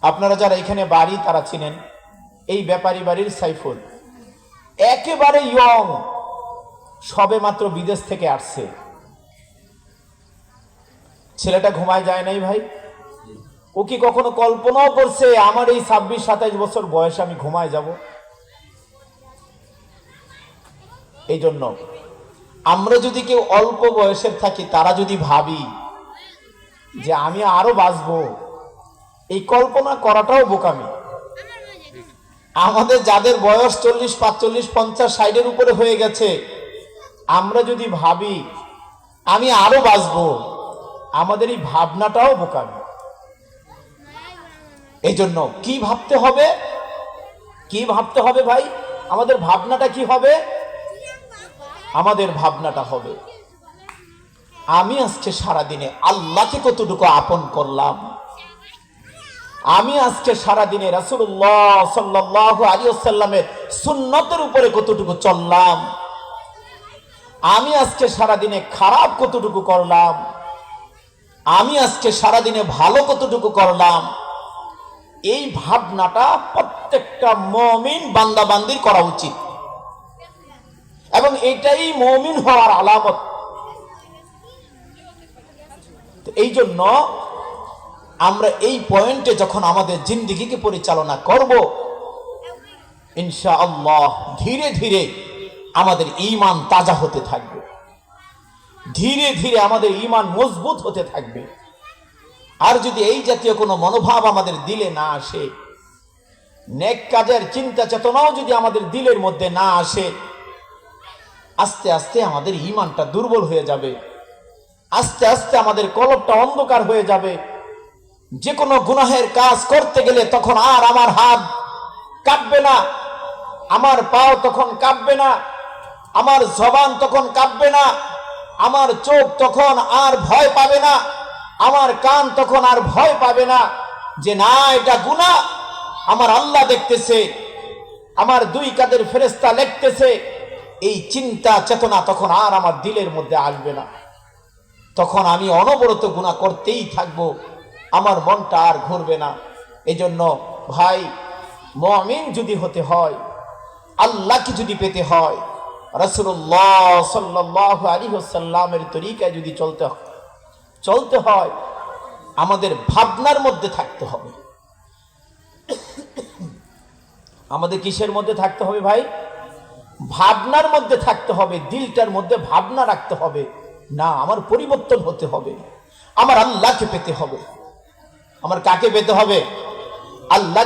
আপনারা যারা এখানে বাড়ি তারা চিনেন এই ব্যাপারী বাড়ির সাইফুল, একেবারে ইয়ং, সবে মাত্র বিদেশ থেকে আসছে। ছেলেটা ঘুমায় যায় নাই ভাই। ও কি কখনো কল্পনাও করছে আমার এই 26-27 বছর বয়সে আমি ঘুমায় যাব? এই জন্য আমরা যদি কেউ অল্প বয়সের থাকি, তারা যদি ভাবি যে আমি আরো বাঁচবো, এই কল্পনা করাটাও বোকামি। আমাদের যাদের বয়স 40, 45, 50, 60-এর উপরে হয়ে গেছে, আমরা যদি ভাবি আমি আরো বাঁচবো, আমাদের এই ভাবনাটাও বোকামি। এই জন্য কি ভাবতে হবে? কি ভাবতে হবে ভাই? আমাদের ভাবনাটা কি হবে? আমাদের ভাবনাটা হবে আমি আজকে সারাদিনে আল্লাহকে কতটুকু আপন করলাম, আমি আজকে সারাদিনে রাসূলুল্লাহ সাল্লাল্লাহু আলাইহি ওয়াসাল্লামের সুন্নতের উপরে কতটুকু চললাম, আমি আজকে সারাদিনে খারাপ কতটুকু করলাম, আমি আজকে সারাদিনে ভালো কতটুকু করলাম। এই ভাবনাটা প্রত্যেকটা মুমিন বান্দা বান্দির করা উচিত, এবং এটাই মুমিন হওয়ার আলামত। এই জন্য আমরা এই পয়েন্টে যখন আমাদের জিন্দেগিকে পরিচালনা করব, ইনশাআল্লাহ ধীরে ধীরে আমাদের ঈমান তাজা হতে থাকবে, ধীরে ধীরে আমাদের ঈমান মজবুত হতে থাকবে। আর যদি এই জাতীয় কোনো মনোভাব আমাদের দিলে না আসে, নেক কাজের চিন্তা চেতনাও যদি আমাদের দিলের মধ্যে না আসে, আস্তে আস্তে আমাদের ঈমানটা দুর্বল হয়ে যাবে, আস্তে আস্তে আমাদের কলবটা অন্ধকার হয়ে যাবে। যে কোনো গুনাহের কাজ করতে গেলে তখন আর আমার হাত কাঁপবে না, আমার পাও তখন কাঁপবে না, আমার জবান তখন কাঁপবে না, আমার চোখ তখন আর ভয় পাবে না, আমার কান তখন আর ভয় পাবে না যে না এটা গুনাহ, আমার আল্লাহ দেখতেছে, আমার 2 কাঁধের ফেরেশতা লিখতেছে। এই চিন্তা চেতনা তখন আর আমার দিলের মধ্যে আসবে না। তখন আমি অনবরত গুনাহ করতেই থাকবো, আমার মনটা আর ঘুরবে না। এই জন্য ভাই, মুমিন যদি হতে হয়, আল্লাহকে যদি পেতে হয়, রাসূলুল্লাহ সাল্লাল্লাহু আলাইহি ওয়াসাল্লামের তরিকায় যদি চলতে হয়, আমাদের ভাবনার মধ্যে থাকতে হবে। আমাদের কিসের মধ্যে থাকতে হবে ভাই? ভাবনার মধ্যে থাকতে হবে, দিলটার মধ্যে ভাবনা রাখতে হবে, না আমার পরিবর্তন হতে হবে, আমার আল্লাহকে পেতে হবে। আমার কাকে পেতে হবে? আল্লাহ।